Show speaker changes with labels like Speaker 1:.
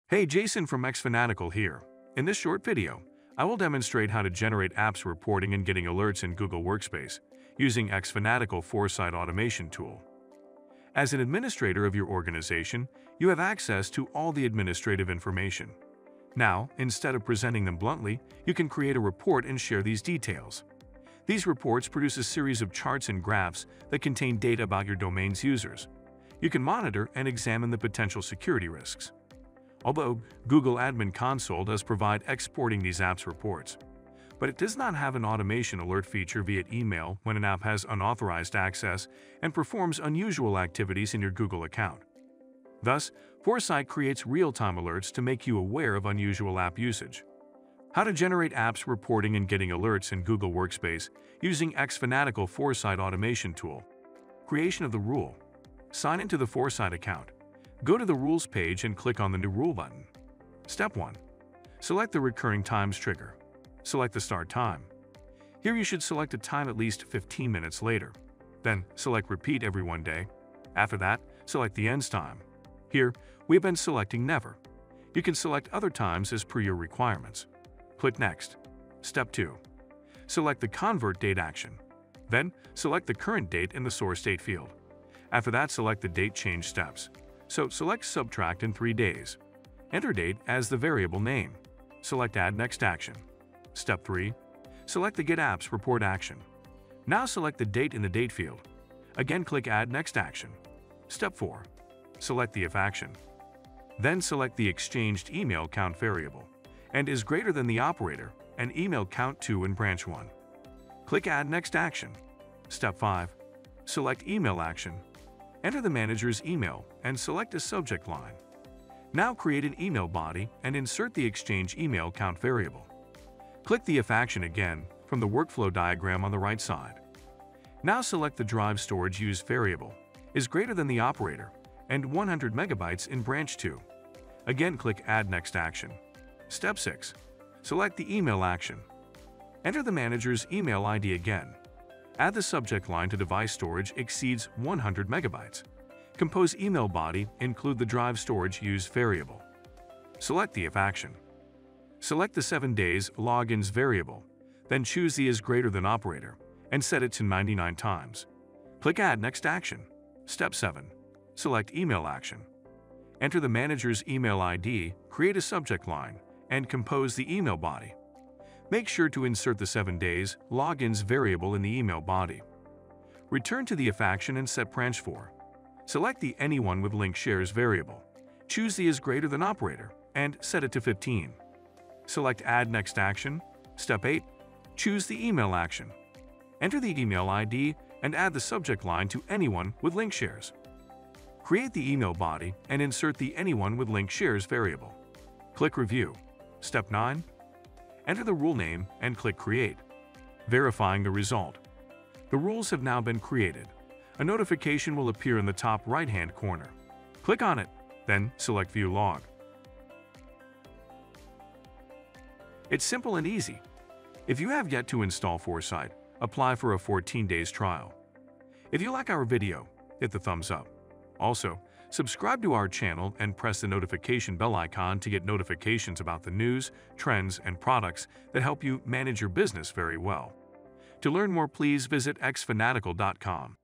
Speaker 1: Hey, Jason from xFanatical here. In this short video, I will demonstrate how to generate apps reporting and getting alerts in Google Workspace using xFanatical Foresight automation tool. As an administrator of your organization, you have access to all the administrative information. Now, instead of presenting them bluntly, you can create a report and share these details. These reports produce a series of charts and graphs that contain data about your domain's users. You can monitor and examine the potential security risks. Although Google Admin Console does provide exporting these apps reports, but it does not have an automation alert feature via email when an app has unauthorized access and performs unusual activities in your Google account. Thus, Foresight creates real-time alerts to make you aware of unusual app usage. How to generate apps reporting and getting alerts in Google Workspace using xFanatical Foresight automation tool. Creation of the rule. Sign into the Foresight account. Go to the Rules page and click on the New Rule button. Step 1. Select the Recurring Times trigger. Select the Start Time. Here you should select a time at least 15 minutes later. Then, select Repeat every 1 day. After that, select the Ends time. Here, we have been selecting Never. You can select other times as per your requirements. Click Next. Step 2. Select the Convert Date action. Then, select the current date in the source date field. After that, select the Date Change steps. So, select Subtract in 3 days. Enter date as the variable name. Select Add Next action. Step 3. Select the Get Apps Report action. Now select the date in the date field. Again, click Add Next action. Step 4. Select the If action. Then select the exchanged email count variable and is greater than the operator and email count 2 in branch 1. Click Add Next action. Step 5. Select Email action. Enter the manager's email and select a subject line. Now create an email body and insert the exchange email count variable. Click the If action again from the workflow diagram on the right side. Now select the drive storage used variable is greater than the operator and 100 megabytes in branch 2. Again, click Add Next action. Step 6. Select the email action. Enter the manager's email ID again. Add the subject line to device storage exceeds 100 megabytes. Compose email body, include the drive storage used variable. Select the If action. Select the 7 days logins variable, then choose the is greater than operator and set it to 99 times. Click Add Next action. Step 7. Select Email action. Enter the manager's email ID, create a subject line, and compose the email body. Make sure to insert the 7 days logins variable in the email body. Return to the If action and set branch 4. Select the Anyone with Link Shares variable. Choose the is greater than operator and set it to 15. Select Add Next action. Step 8. Choose the email action. Enter the email ID and add the subject line to Anyone with Link Shares. Create the email body and insert the Anyone with Link Shares variable. Click Review. Step 9. Enter the rule name and click Create, verifying the result. The rules have now been created. A notification will appear in the top right-hand corner. Click on it, then select View Log. It's simple and easy. If you have yet to install Foresight, apply for a 14 days trial. If you like our video, hit the thumbs up. Also, subscribe to our channel and press the notification bell icon to get notifications about the news, trends, and products that help you manage your business very well. To learn more, please visit xfanatical.com.